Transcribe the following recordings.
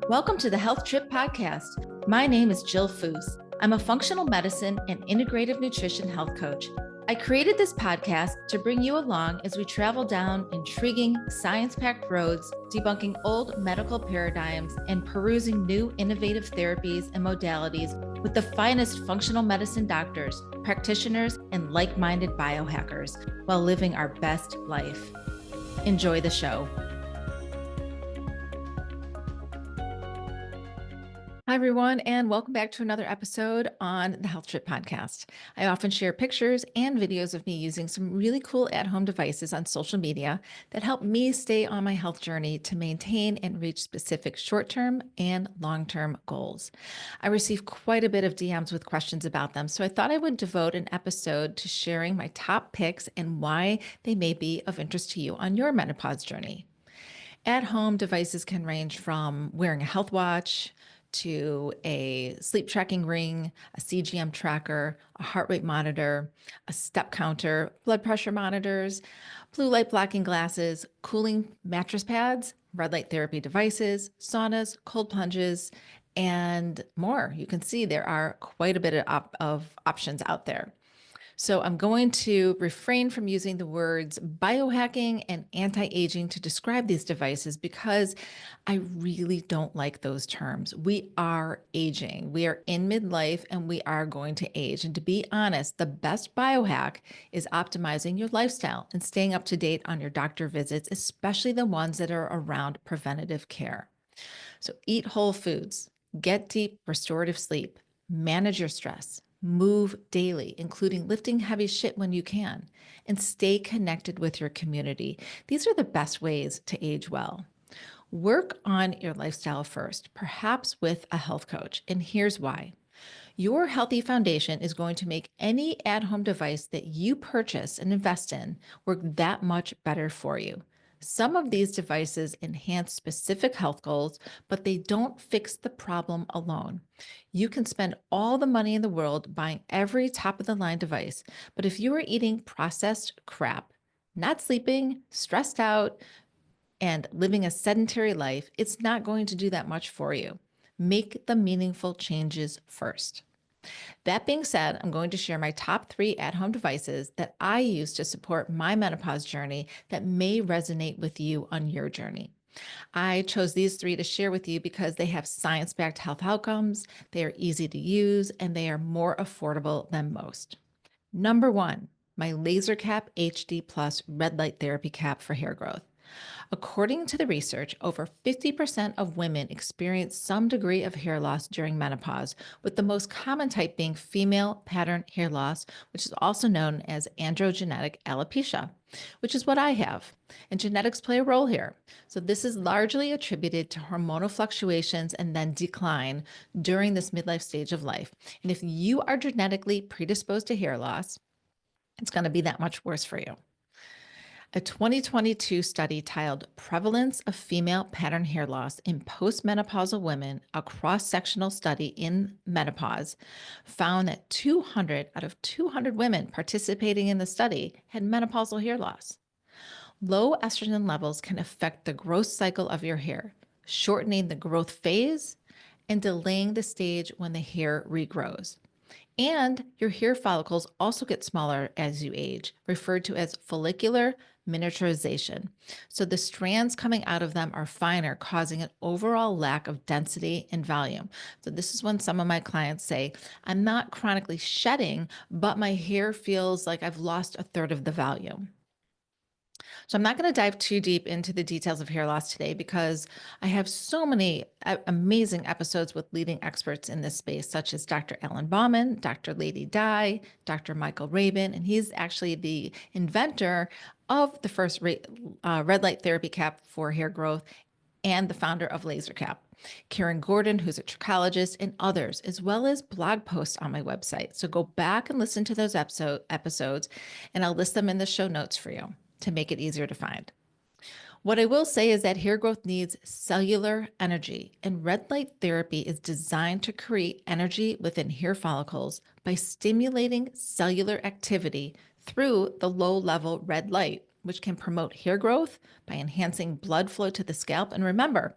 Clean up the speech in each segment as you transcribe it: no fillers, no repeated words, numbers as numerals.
Welcome to the Health Trip Podcast. My name is Jill Foose. I'm a functional medicine and integrative nutrition health coach. I created this podcast to bring you along as we travel down intriguing, science-packed roads, debunking old medical paradigms and perusing new innovative therapies and modalities with the finest functional medicine doctors, practitioners, and like-minded biohackers while living our best life. Enjoy the show. Hi, everyone, and welcome back to another episode on the Health Trip Podcast. I often share pictures and videos of me using some really cool at-home devices on social media that help me stay on my health journey to maintain and reach specific short-term and long-term goals. I receive quite a bit of DMs with questions about them, so I thought I would devote an episode to sharing my top picks and why they may be of interest to you on your menopause journey. At-home devices can range from wearing a health watch, to a sleep tracking ring, a CGM tracker, a heart rate monitor, a step counter, blood pressure monitors, blue light blocking glasses, cooling mattress pads, red light therapy devices, saunas, cold plunges, and more. You can see there are quite a bit of options out there. So I'm going to refrain from using the words biohacking and anti-aging to describe these devices because I really don't like those terms. We are aging. We are in midlife and we are going to age. And to be honest, the best biohack is optimizing your lifestyle and staying up to date on your doctor visits, especially the ones that are around preventative care. So eat whole foods, get deep restorative sleep, manage your stress, move daily, including lifting heavy shit when you can, and stay connected with your community. These are the best ways to age well. Work on your lifestyle first, perhaps with a health coach. And here's why. Your healthy foundation is going to make any at-home device that you purchase and invest in work that much better for you. Some of these devices enhance specific health goals, but they don't fix the problem alone. You can spend all the money in the world buying every top-of-the-line device, but if you are eating processed crap, not sleeping, stressed out, and living a sedentary life, it's not going to do that much for you. Make the meaningful changes first. That being said, I'm going to share my top 3 at-home devices that I use to support my menopause journey that may resonate with you on your journey. I chose these 3 to share with you because they have science-backed health outcomes, they are easy to use, and they are more affordable than most. Number 1, my Laser Cap HD Plus Red Light Therapy Cap for hair growth. According to the research, over 50% of women experience some degree of hair loss during menopause, with the most common type being female pattern hair loss, which is also known as androgenetic alopecia, which is what I have. And genetics play a role here. So this is largely attributed to hormonal fluctuations and then decline during this midlife stage of life. And if you are genetically predisposed to hair loss, it's going to be that much worse for you. A 2022 study titled Prevalence of Female Pattern Hair Loss in Postmenopausal Women, a cross-sectional study in menopause, found that 200 out of 200 women participating in the study had menopausal hair loss. Low estrogen levels can affect the growth cycle of your hair, shortening the growth phase and delaying the stage when the hair regrows. And your hair follicles also get smaller as you age, referred to as follicular miniaturization. So the strands coming out of them are finer, causing an overall lack of density and volume. So this is when some of my clients say, I'm not chronically shedding, but my hair feels like I've lost a third of the volume. So I'm not going to dive too deep into the details of hair loss today because I have so many amazing episodes with leading experts in this space, such as Dr. Alan Bauman, Dr. Lady Di, Dr. Michael Rabin, and he's actually the inventor of the first red light therapy cap for hair growth and the founder of Laser Cap. Karen Gordon, who's a trichologist, and others, as well as blog posts on my website. So go back and listen to those episodes, and I'll list them in the show notes for you to make it easier to find. What I will say is that hair growth needs cellular energy, and red light therapy is designed to create energy within hair follicles by stimulating cellular activity through the low-level red light, which can promote hair growth by enhancing blood flow to the scalp. And remember,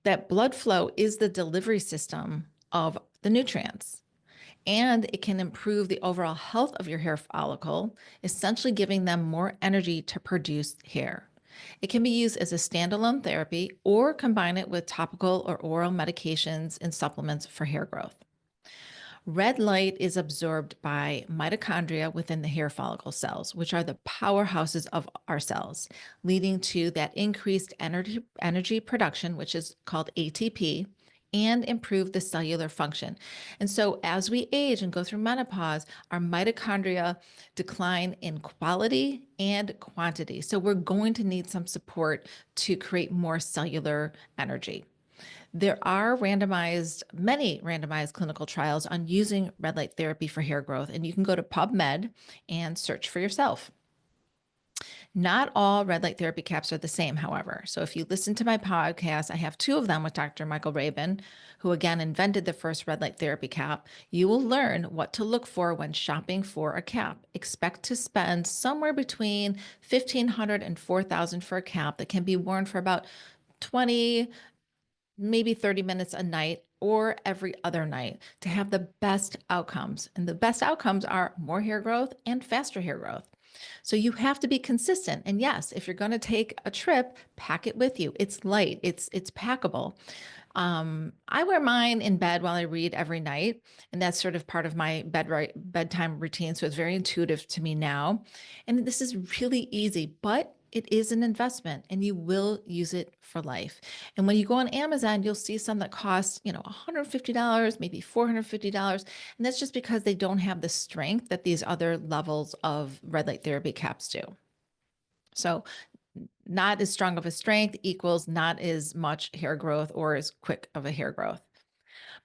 that blood flow is the delivery system of the nutrients, and it can improve the overall health of your hair follicle, essentially giving them more energy to produce hair. It can be used as a standalone therapy or combine it with topical or oral medications and supplements for hair growth. Red light is absorbed by mitochondria within the hair follicle cells, which are the powerhouses of our cells, leading to that increased energy production, which is called ATP, and improve the cellular function. And so as we age and go through menopause, our mitochondria decline in quality and quantity. So we're going to need some support to create more cellular energy. There are many randomized clinical trials on using red light therapy for hair growth, and you can go to PubMed and search for yourself. Not all red light therapy caps are the same, however. So if you listen to my podcast, I have two of them with Dr. Michael Rabin, who again invented the first red light therapy cap. You will learn what to look for when shopping for a cap. Expect to spend somewhere between $1,500 and $4,000 for a cap that can be worn for about 20, maybe 30 minutes a night or every other night to have the best outcomes. And the best outcomes are more hair growth and faster hair growth. So you have to be consistent. And yes, if you're going to take a trip, pack it with you. It's light, it's packable. I wear mine in bed while I read every night, and that's sort of part of my bedtime routine. So it's very intuitive to me now. And this is really easy, but it is an investment and you will use it for life. And when you go on Amazon, you'll see some that cost, $150, maybe $450. And that's just because they don't have the strength that these other levels of red light therapy caps do. So not as strong of a strength equals not as much hair growth or as quick of a hair growth.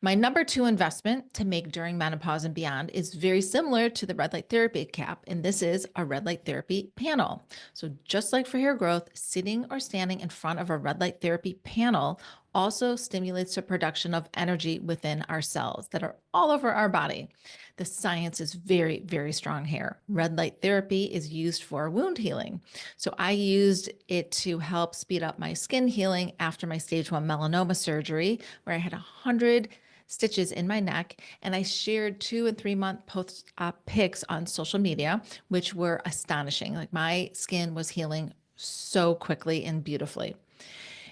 My number two investment to make during menopause and beyond is very similar to the red light therapy cap, and this is a red light therapy panel. So just like for hair growth, sitting or standing in front of a red light therapy panel also stimulates the production of energy within our cells that are all over our body. The science is very, very strong here. Red light therapy is used for wound healing. So I used it to help speed up my skin healing after my stage 1 melanoma surgery, where I had 100 stitches in my neck, and I shared 2 and 3 month post-op pics on social media, which were astonishing. Like, my skin was healing so quickly and beautifully.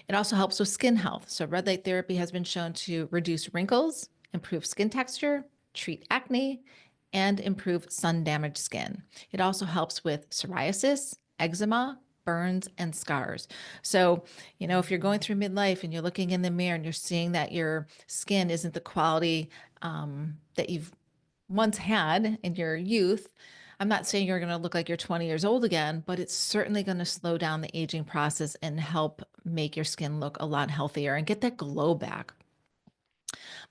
It also helps with skin health. So red light therapy has been shown to reduce wrinkles, improve skin texture, treat acne, and improve sun-damaged skin. It also helps with psoriasis, eczema, burns, and scars. So, if you're going through midlife and you're looking in the mirror and you're seeing that your skin isn't the quality that you've once had in your youth, I'm not saying you're going to look like you're 20 years old again, but it's certainly going to slow down the aging process and help make your skin look a lot healthier and get that glow back.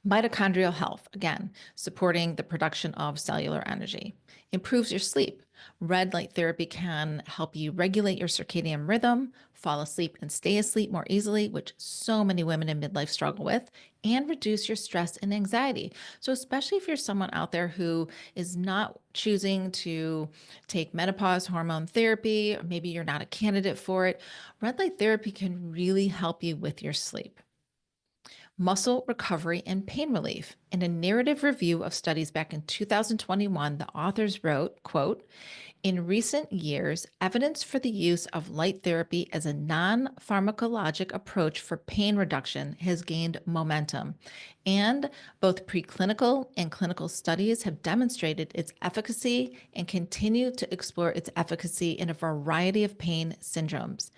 Mitochondrial health, again, supporting the production of cellular energy, improves your sleep. Red light therapy can help you regulate your circadian rhythm, fall asleep and stay asleep more easily, which so many women in midlife struggle with, and reduce your stress and anxiety. So especially if you're someone out there who is not choosing to take menopause hormone therapy, or maybe you're not a candidate for it, red light therapy can really help you with your sleep. Muscle recovery and pain relief. In a narrative review of studies back in 2021, the authors wrote, quote, "In recent years, evidence for the use of light therapy as a non-pharmacologic approach for pain reduction has gained momentum, and both preclinical and clinical studies have demonstrated its efficacy and continue to explore its efficacy in a variety of pain syndromes.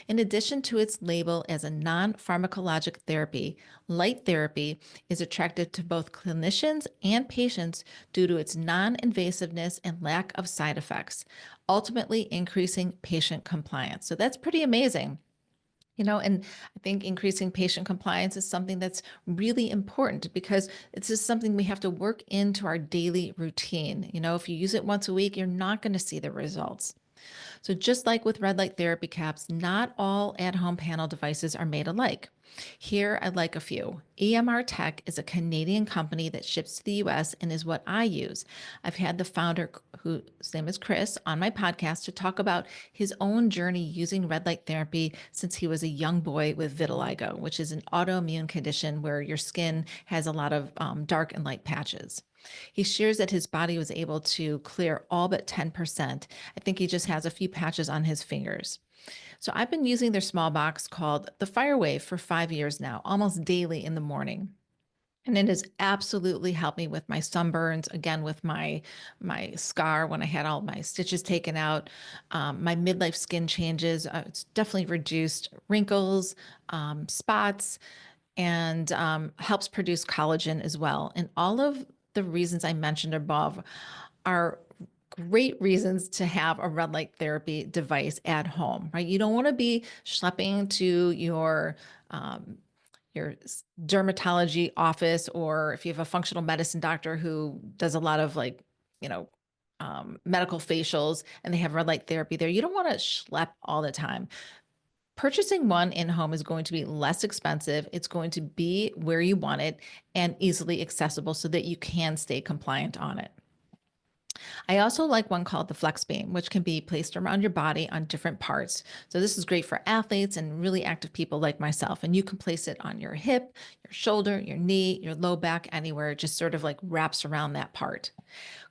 In addition to its label as a non-pharmacologic therapy, light therapy is attractive to both clinicians and patients due to its non-invasiveness and lack of side effects, ultimately increasing patient compliance." So that's pretty amazing. And I think increasing patient compliance is something that's really important because it's just something we have to work into our daily routine. If you use it once a week, you're not going to see the results. So just like with red light therapy caps, not all at-home panel devices are made alike. Here, I'd like a few. EMR Tech is a Canadian company that ships to the US and is what I use. I've had the founder, whose name is Chris, on my podcast to talk about his own journey using red light therapy since he was a young boy with vitiligo, which is an autoimmune condition where your skin has a lot of dark and light patches. He shares that his body was able to clear all but 10%. I think he just has a few patches on his fingers. So I've been using their small box called the Firewave for 5 years now, almost daily in the morning. And it has absolutely helped me with my sunburns, again, with my scar when I had all my stitches taken out, my midlife skin changes. It's definitely reduced wrinkles, spots, and helps produce collagen as well. And all of the reasons I mentioned above are great reasons to have a red light therapy device at home, right? You don't want to be schlepping to your dermatology office, or if you have a functional medicine doctor who does a lot of you know, medical facials and they have red light therapy there, you don't want to schlep all the time. Purchasing one in home is going to be less expensive. It's going to be where you want it and easily accessible so that you can stay compliant on it. I also like one called the Flex Beam, which can be placed around your body on different parts. So this is great for athletes and really active people like myself. And you can place it on your hip, your shoulder, your knee, your low back, anywhere. It just sort of like wraps around that part.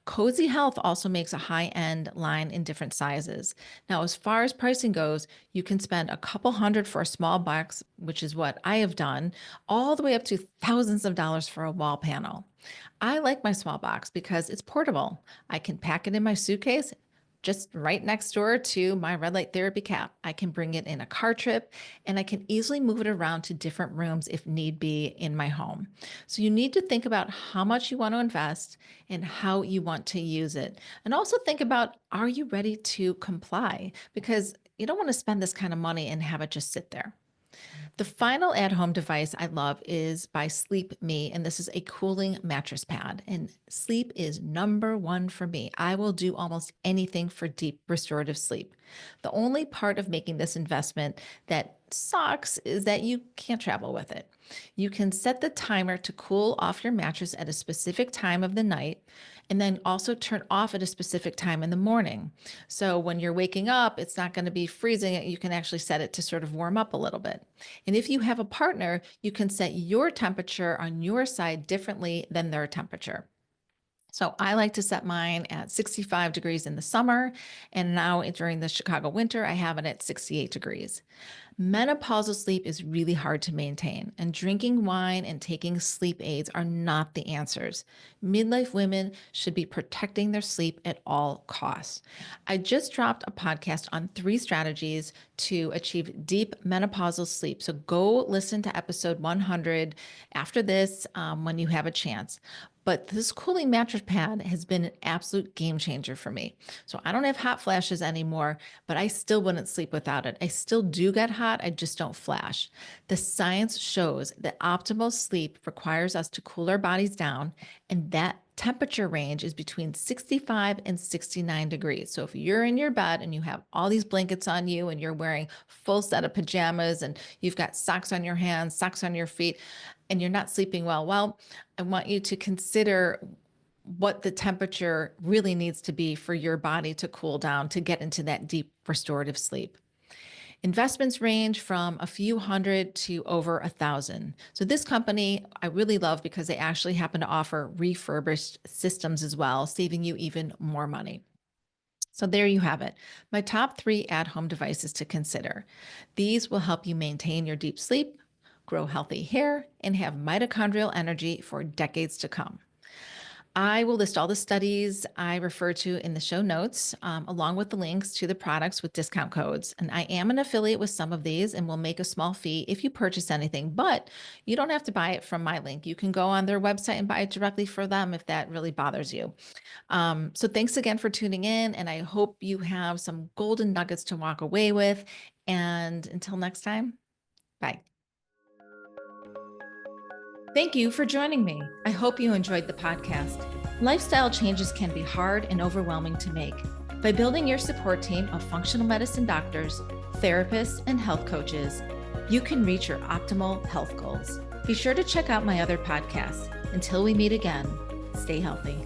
Cozy Health also makes a high-end line in different sizes. Now, as far as pricing goes, you can spend a couple hundred for a small box, which is what I have done, all the way up to thousands of dollars for a wall panel. I like my small box because it's portable. I can pack it in my suitcase just right next door to my red light therapy cap. I can bring it in a car trip and I can easily move it around to different rooms if need be in my home. So you need to think about how much you want to invest and how you want to use it. And also think about, are you ready to comply? Because you don't want to spend this kind of money and have it just sit there. The final at-home device I love is by Sleep Me, and this is a cooling mattress pad. And sleep is number one for me. I will do almost anything for deep restorative sleep. The only part of making this investment that sucks is that you can't travel with it. You can set the timer to cool off your mattress at a specific time of the night, and then also turn off at a specific time in the morning. So when you're waking up, it's not going to be freezing. You can actually set it to sort of warm up a little bit. And if you have a partner, you can set your temperature on your side differently than their temperature. So I like to set mine at 65 degrees in the summer, and now during the Chicago winter, I have it at 68 degrees. Menopausal sleep is really hard to maintain, and drinking wine and taking sleep aids are not the answers. Midlife women should be protecting their sleep at all costs. I just dropped a podcast on 3 strategies to achieve deep menopausal sleep. So go listen to episode 100 after this when you have a chance. But this cooling mattress pad has been an absolute game changer for me. So I don't have hot flashes anymore, but I still wouldn't sleep without it. I still do get hot, I just don't flash. The science shows that optimal sleep requires us to cool our bodies down, and that temperature range is between 65 and 69 degrees. So if you're in your bed and you have all these blankets on you and you're wearing full set of pajamas and you've got socks on your hands, socks on your feet, and you're not sleeping well, I want you to consider what the temperature really needs to be for your body to cool down to get into that deep restorative sleep. Investments range from a few hundred to over 1,000. So this company I really love because they actually happen to offer refurbished systems as well, saving you even more money. So there you have it, my top 3 at-home devices to consider. These will help you maintain your deep sleep, grow healthy hair, and have mitochondrial energy for decades to come. I will list all the studies I refer to in the show notes, along with the links to the products with discount codes. And I am an affiliate with some of these and will make a small fee if you purchase anything, but you don't have to buy it from my link. You can go on their website and buy it directly for them if that really bothers you. So thanks again for tuning in, and I hope you have some golden nuggets to walk away with. And until next time, bye. Thank you for joining me. I hope you enjoyed the podcast. Lifestyle changes can be hard and overwhelming to make. By building your support team of functional medicine doctors, therapists, and health coaches, you can reach your optimal health goals. Be sure to check out my other podcasts. Until we meet again, stay healthy.